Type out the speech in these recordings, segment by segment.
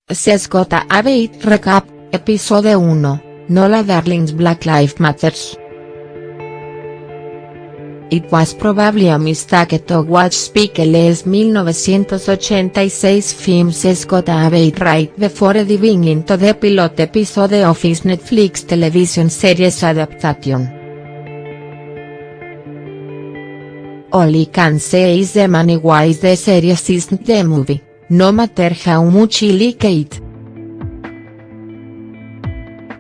CSJ Recap, Episodio 1, Nola Darling's Black Lives Matters. It was probably a mistake to watch Spike Lee's 1986 film CSJ right before diving into the pilot episode of his Netflix television series adaptation. All I can say is the money wise the series isn't the movie, no matter how much I like it.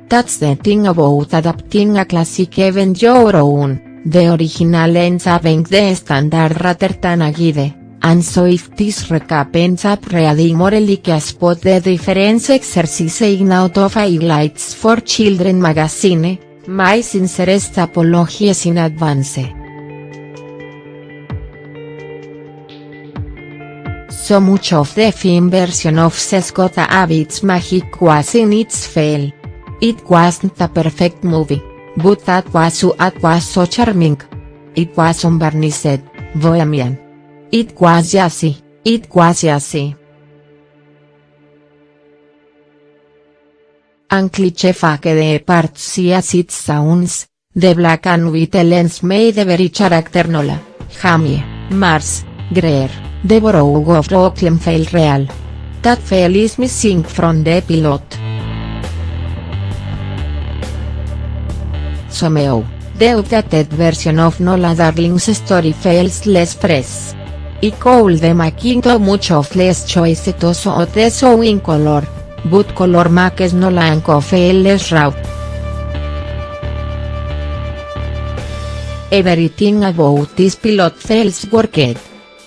That's the thing about adapting a classic event your own. The original ends up being the standard rather than a guide, and so if this recap ends up reading more like a spot the difference exercise out of Highlights for Children magazine, my sincerest apologies in advance. So much of the film version of CSJ magic was in its fail. It wasn't a perfect movie. But that was so charming. It was unvarnished, bohemian. It was jazzy. And cliché fucked the parts as it sounds, the black and white lens made every character Nola, Jamie, Mars, Greer, the borough of Brooklyn feel real. That feel is missing from the pilot. Somehow, the updated version of Nola Darling's story feels less fresh. It could make into much of less choice to show the showing color, but color makes Nola and feel less raw. Everything about this pilot feels worked.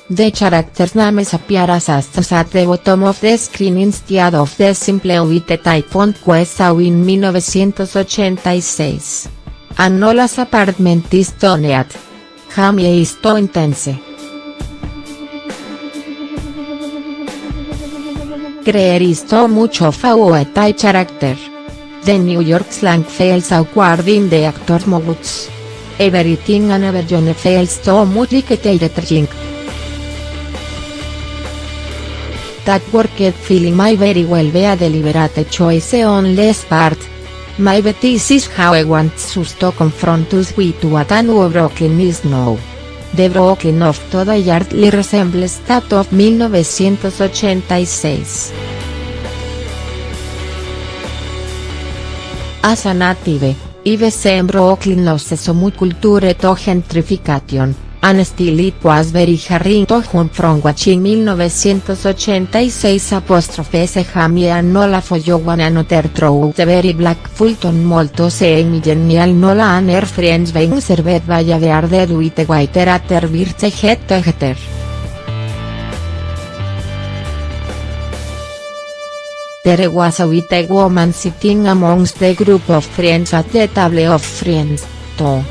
The characters' names appear as astas at the bottom of the screen instead of the simple white type font we saw in 1986. And Nola's apartment is toned. Jamie is too intense. Greer is too much of a white type character. The New York slang feels awkward in the actor's moods. Everything and everyone feels too much like theatrical. That worked feeling may very well be a deliberate choice on Lee's part. Maybe this is how I want us to confront us with what a new Brooklyn is now. The Brooklyn of today hardly resembles that of 1986. As a native, I've seen Brooklyn lose so much culture to gentrification, and still it was very harrowing to come from watching 1986 Jamie and Nola follow one another through the very black Fulton Mall to see millennial Nola and her friends being served by a bearded white waiter at their birds head together. There was a white woman sitting amongst the group of friends at the table of friends, too.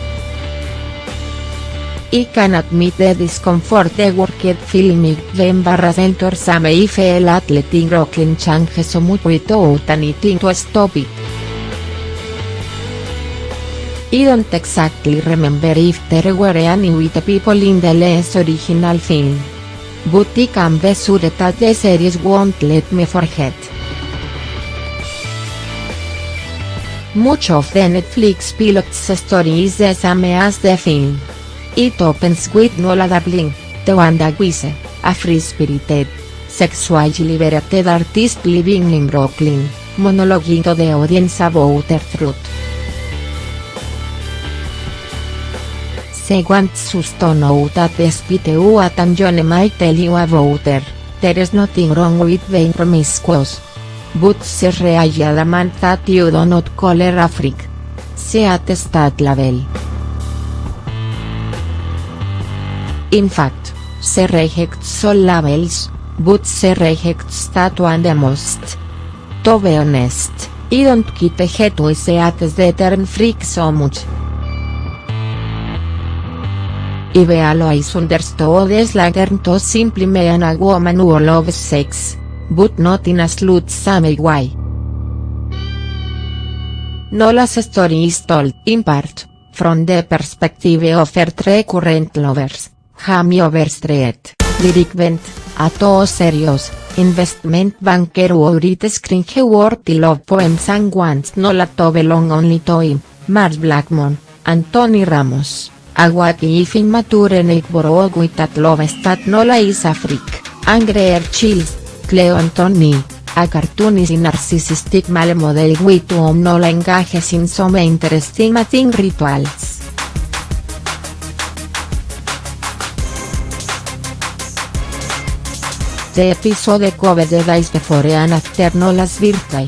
I can admit the discomfort the worked filming the embarrassment or some feel letting Brooklyn change so much without anything to stop it. I don't exactly remember if there were any white people in the Lee's original film. But I can be sure that the series won't let me forget. Much of the Netflix pilot's story is the same as the film. It opens with Nola Darling, the Wanda Wise, a free-spirited, sexually liberated artist living in Brooklyn, monologuing to the audience about her truth. She wants us to know that despite what John might tell you about her, there is nothing wrong with being promiscuous. But she's really adamant that you do not call her a freak. She at that level. In fact, she rejects all labels, but she rejects that one the most. To be honest, I don't keep a head to say at the term freak so much. I've always understood the slang term to simply mean a woman who loves sex, but not in a slut-shamey way. Nola's story is told, in part, from the perspective of her three current lovers. Jamie Overstreet, Derek Bent, a todos serios, investment banker wrote screenshot love poems and wants no la to belong only to him, Mars Blackmon, Anthony Ramos, Awaki if immature Nick Borough with that love stat no la is a freak, Angry Chills, Cleo Anthony, a cartoon is a narcissistic male model with whom no la engages in some interesting mating rituals. The episode covered the days before and after Nola's birthday.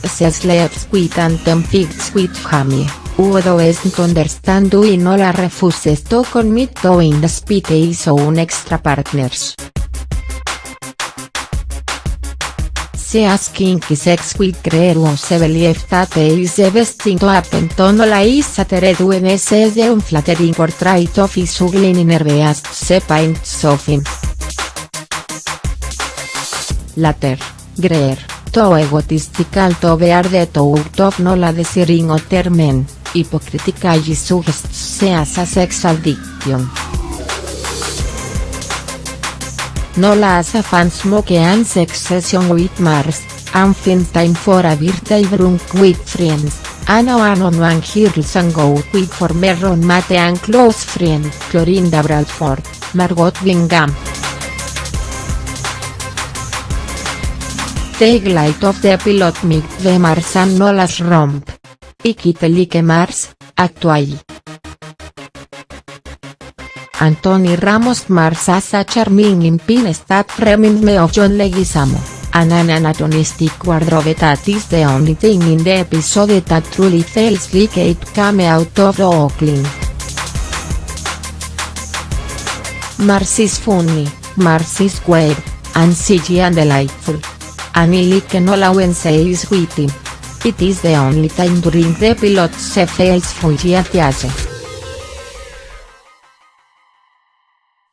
She sleeps with and fights with Jamie, who doesn't understand why Nola refuses to commit to in the spite so un extra partners. She has kinky sex with Greer who she believes that is the best thing to happen to Nola is uttered when she is the unflattering portrait of his ugly in her beast she paints of him. Later, Greer, too egotistical to bear the thought of Nola desiring other men, hypocritically suggests she has a sex addiction. Nola has a fan smoke and sex session with Mars, and finds time for a birthday drunk with friends, and a one-on-one girls and go with former roommate and close friend Clorinda Bradford, Margot Bingham. Take light of the pilot make the Mars and Nola's romp. Y quite like Mars, actually. Anthony Ramos Mars has a charming impine stat reminds me of John Leguizamo, and an anatomistic wardrobe that is the only thing in the episode that truly feels like it came out of the Oakland. Mars is funny, Mars is queer, and CG and delightful. And I like Nola when she is with him. It is the only time during the pilot she feels fully at ease.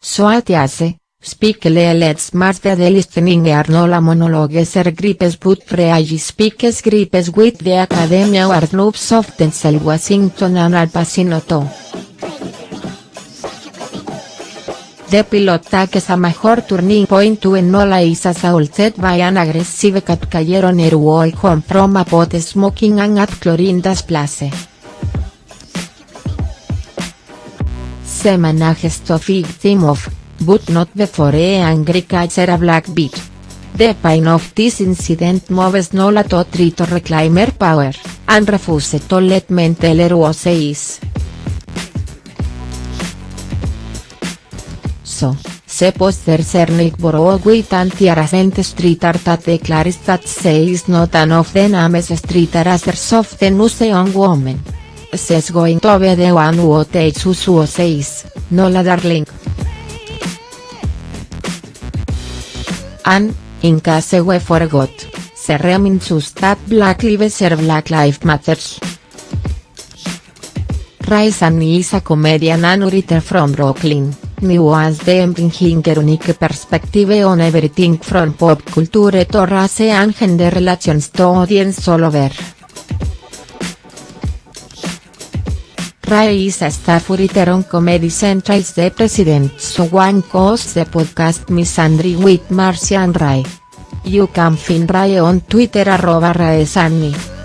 So at ease, speak let's Mars the listening Nola monologues gripes but freely speaks gripes with the Academy Award noobs of Denzel Washington and Al Pacino too. The pilot takes a major turning point when Nola is assaulted by an aggressive cat caller on her walk home from a pot smoking and at Clorinda's place. She manages to victim of, but not before a angry catcher a black beat. The pain of this incident moves Nola to try to reclaim her power, and refuses to let men tell her who she is. So, she posters her Nick Borough with anti-harassment street art that declares that she is not an of the names street harassers of the news young woman. She is going to be the one who takes us who she is, Nola darling. And, in case we forgot, she reminds us that Black Lives are Black Lives Matters. Ray Annie is a comedian and writer from Brooklyn. New as them bringing a unique perspective on everything from pop culture to race and gender relations to audience all over. Ray is a staff writer on Comedy Central's The President so one hosts the podcast Misandry with Marcia and Ray. You can find Ray on Twitter @RaySanny.